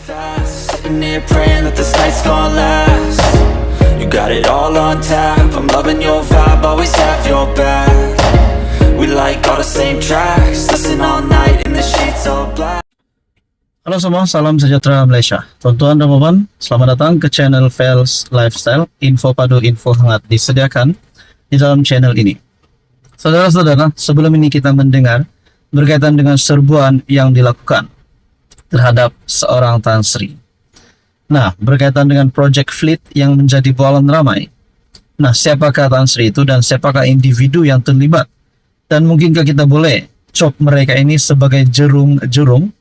fast, sitting here praying that this night's gonna last. You got it all on tap, I'm loving your vibe, always have your back. We like all the same tracks, listen all night in the sheets all black. Halo semua, salam sejahtera Malaysia. Tuan-tuan dan puan, selamat datang ke channel Fels Lifestyle. Info padu, info hangat disediakan di dalam channel ini. Saudara-saudara, sebelum ini kita mendengar berkaitan dengan serbuan yang dilakukan terhadap seorang Tan Sri. Nah, berkaitan dengan Project Fleet yang menjadi bualan ramai. Nah, siapakah Tan Sri itu dan siapakah individu yang terlibat? Dan mungkinkah kita boleh cop mereka ini sebagai jurung-jurung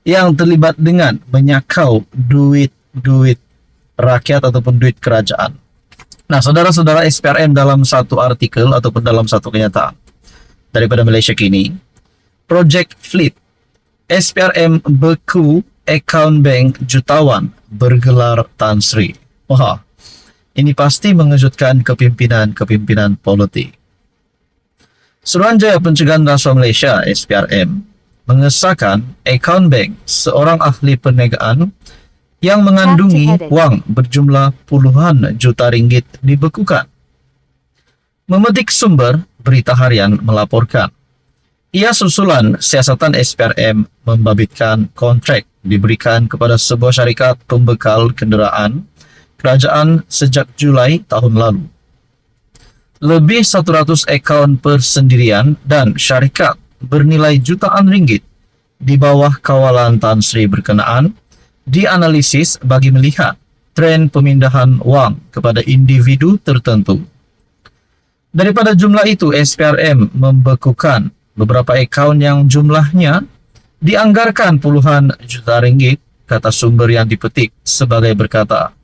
yang terlibat dengan menyakau duit rakyat ataupun duit kerajaan. Nah, saudara-saudara, SPRM dalam satu artikel ataupun dalam satu kenyataan daripada Malaysia Kini, Project Fleet, SPRM beku akaun bank jutawan bergelar Tan Sri. Wah, ini pasti mengejutkan kepimpinan politik. Suruhanjaya Pencegahan Rasuah Malaysia (SPRM) mengesahkan akaun bank seorang ahli perniagaan yang mengandungi wang berjumlah puluhan juta ringgit dibekukan. Memetik sumber Berita Harian melaporkan, ia susulan siasatan SPRM membabitkan kontrak diberikan kepada sebuah syarikat pembekal kenderaan kerajaan sejak Julai tahun lalu. Lebih 100 akaun persendirian dan syarikat bernilai jutaan ringgit di bawah kawalan Tan Sri berkenaan dianalisis bagi melihat tren pemindahan wang kepada individu tertentu. Daripada jumlah itu, SPRM membekukan beberapa akaun yang jumlahnya dianggarkan puluhan juta ringgit, kata sumber yang dipetik sebagai berkata.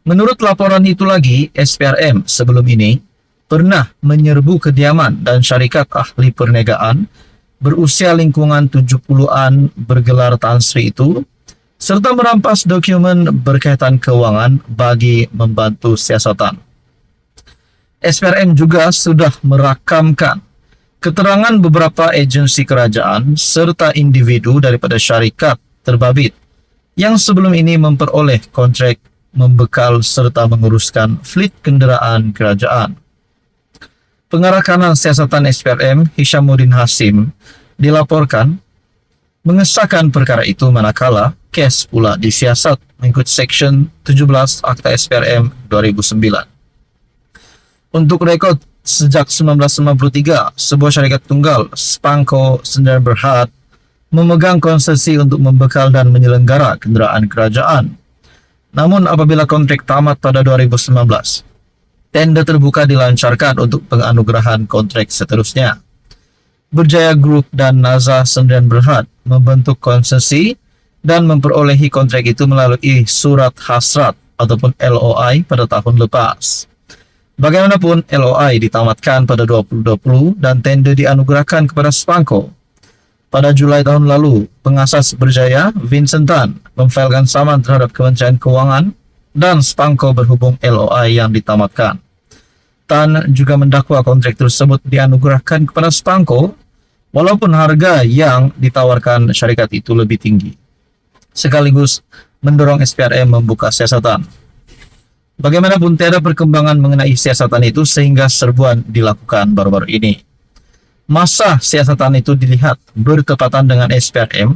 Menurut laporan itu lagi, SPRM sebelum ini pernah menyerbu kediaman dan syarikat ahli perniagaan berusia lingkungan 70-an bergelar Tan Sri itu, serta merampas dokumen berkaitan keuangan bagi membantu siasatan. SPRM juga sudah merakamkan keterangan beberapa agensi kerajaan serta individu daripada syarikat terbabit yang sebelum ini memperoleh kontrak membekal serta menguruskan fleet kenderaan kerajaan. Pengarah kanan siasatan SPRM, Hishamuddin Hasim, dilaporkan mengesahkan perkara itu manakala kes pula disiasat mengikut Seksyen 17 Akta SPRM 2009. Untuk rekod, sejak 1993, sebuah syarikat tunggal, Spanco Sdn Bhd, memegang konsesi untuk membekal dan menyelenggara kenderaan kerajaan. Namun apabila kontrak tamat pada 2019, tender terbuka dilancarkan untuk penganugerahan kontrak seterusnya. Berjaya Group dan Naza Sdn Bhd membentuk konsesi dan memperolehi kontrak itu melalui surat hasrat ataupun LOI pada tahun lepas. Bagaimanapun, LOI ditamatkan pada 2020 dan tender dianugerahkan kepada Spanco. Pada Julai tahun lalu, pengasas Berjaya, Vincent Tan, memfailkan saman terhadap Kementerian Kewangan dan Spanco berhubung LOI yang ditamatkan. Tan juga mendakwa kontrak tersebut dianugerahkan kepada Spanco walaupun harga yang ditawarkan syarikat itu lebih tinggi, sekaligus mendorong SPRM membuka siasatan. Bagaimanapun, tiada perkembangan mengenai siasatan itu sehingga serbuan dilakukan baru-baru ini. Masa siasatan itu dilihat bertepatan dengan SPRM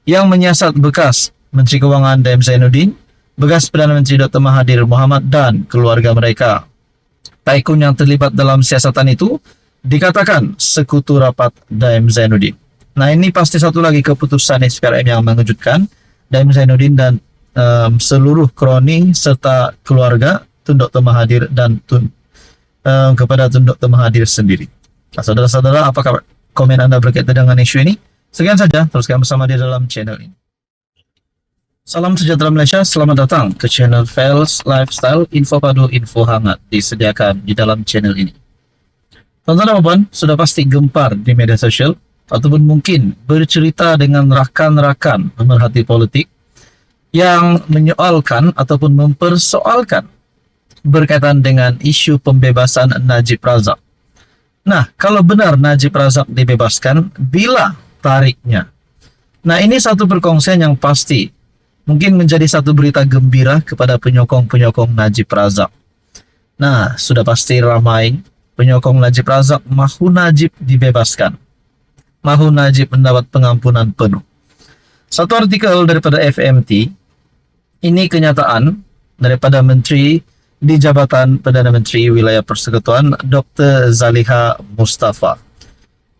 yang menyiasat bekas Menteri Kewangan D.M. Zainuddin, bekas Perdana Menteri Dr. Mahathir Mohamad dan keluarga mereka. Taikun yang terlibat dalam siasatan itu dikatakan sekutu rapat D.M. Zainuddin. Nah, ini pasti satu lagi keputusan SPRM yang mengejutkan D.M. Zainuddin dan seluruh kroni serta keluarga Tun Dr. Mahathir dan kepada Tun Dr. Mahathir sendiri. Nah, saudara-saudara, apakah komen Anda berkaitan dengan isu ini? Sekian saja, teruskan bersama di dalam channel ini. Salam sejahtera Malaysia, selamat datang ke channel Fels Lifestyle, info padu, info hangat disediakan di dalam channel ini. Tuan-tuan dan puan, sudah pasti gempar di media sosial ataupun mungkin bercerita dengan rakan-rakan pemerhati politik yang menyoalkan ataupun mempersoalkan berkaitan dengan isu pembebasan Najib Razak. Nah, kalau benar Najib Razak dibebaskan, bila tariknya? Nah, ini satu perkongsian yang pasti mungkin menjadi satu berita gembira kepada penyokong-penyokong Najib Razak. Nah, sudah pasti ramai penyokong Najib Razak mahu Najib dibebaskan, mahu Najib mendapat pengampunan penuh. Satu artikel daripada FMT, ini kenyataan daripada Menteri di Jabatan Perdana Menteri Wilayah Persekutuan Dr. Zaliha Mustafa.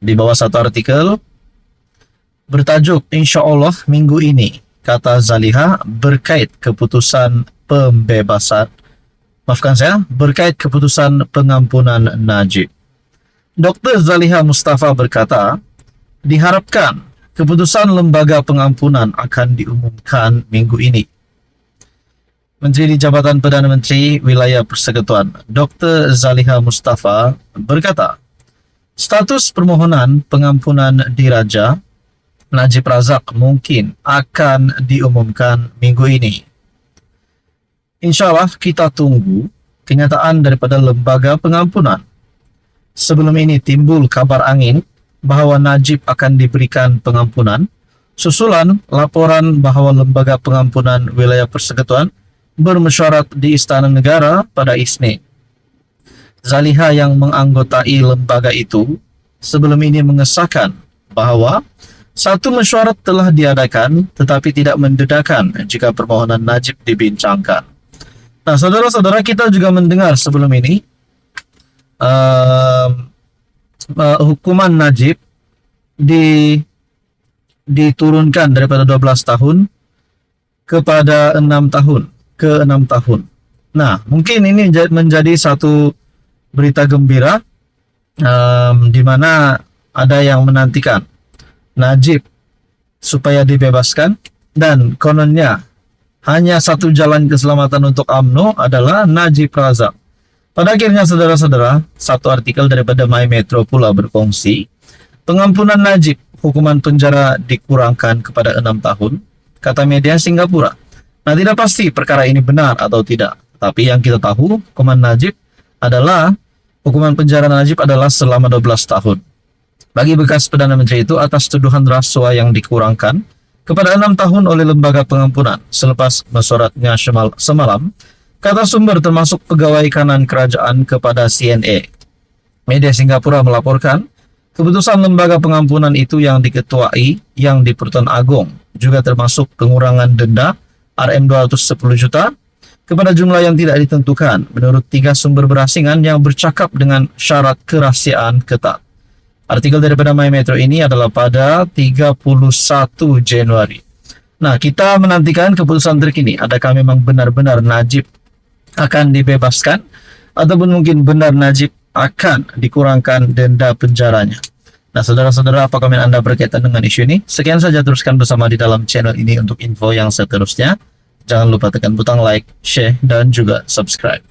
Di bawah satu artikel bertajuk Insya Allah minggu ini, kata Zaliha berkait keputusan pembebasan, berkait keputusan pengampunan Najib. Dr. Zaliha Mustafa berkata, diharapkan keputusan lembaga pengampunan akan diumumkan minggu ini. Menteri di Jabatan Perdana Menteri Wilayah Persekutuan Dr. Zaliha Mustafa berkata, status permohonan pengampunan diraja Najib Razak mungkin akan diumumkan minggu ini. Insya Allah kita tunggu kenyataan daripada lembaga pengampunan. Sebelum ini timbul kabar angin bahawa Najib akan diberikan pengampunan, susulan laporan bahawa lembaga pengampunan wilayah persekutuan bermesyuarat di Istana Negara pada Isnin. Zaliha yang menganggotai lembaga itu sebelum ini mengesahkan bahawa satu mesyuarat telah diadakan tetapi tidak mendedakan jika permohonan Najib dibincangkan. Nah, saudara-saudara, kita juga mendengar sebelum ini hukuman Najib diturunkan daripada 12 tahun kepada 6 tahun ke 6 tahun. Nah, mungkin ini menjadi satu berita gembira di mana ada yang menantikan Najib supaya dibebaskan, dan kononnya hanya satu jalan keselamatan untuk UMNO adalah Najib Razak. Pada akhirnya, saudara-saudara, satu artikel daripada My Metro pula berkongsi pengampunan Najib, hukuman penjara dikurangkan kepada 6 tahun, kata media Singapura. Nah, tidak pasti perkara ini benar atau tidak, tapi yang kita tahu hukuman penjara Najib adalah selama 12 tahun. Bagi bekas Perdana Menteri itu atas tuduhan rasuah yang dikurangkan kepada 6 tahun oleh lembaga pengampunan selepas mesyuaratnya semalam, kata sumber termasuk pegawai kanan kerajaan kepada CNA. Media Singapura melaporkan keputusan lembaga pengampunan itu yang diketuai yang di-Pertuan Agong juga termasuk pengurangan denda RM210 juta kepada jumlah yang tidak ditentukan menurut 3 sumber berasingan yang bercakap dengan syarat kerahasiaan ketat. Artikel daripada My Metro ini adalah pada 31 Januari. Nah, kita menantikan keputusan terkini. Adakah memang benar-benar Najib akan dibebaskan, ataupun mungkin benar Najib akan dikurangkan denda penjaranya. Nah, saudara-saudara, apa komen Anda berkaitan dengan isu ini? Sekian saja, teruskan bersama di dalam channel ini untuk info yang seterusnya. Jangan lupa tekan butang like, share, dan juga subscribe.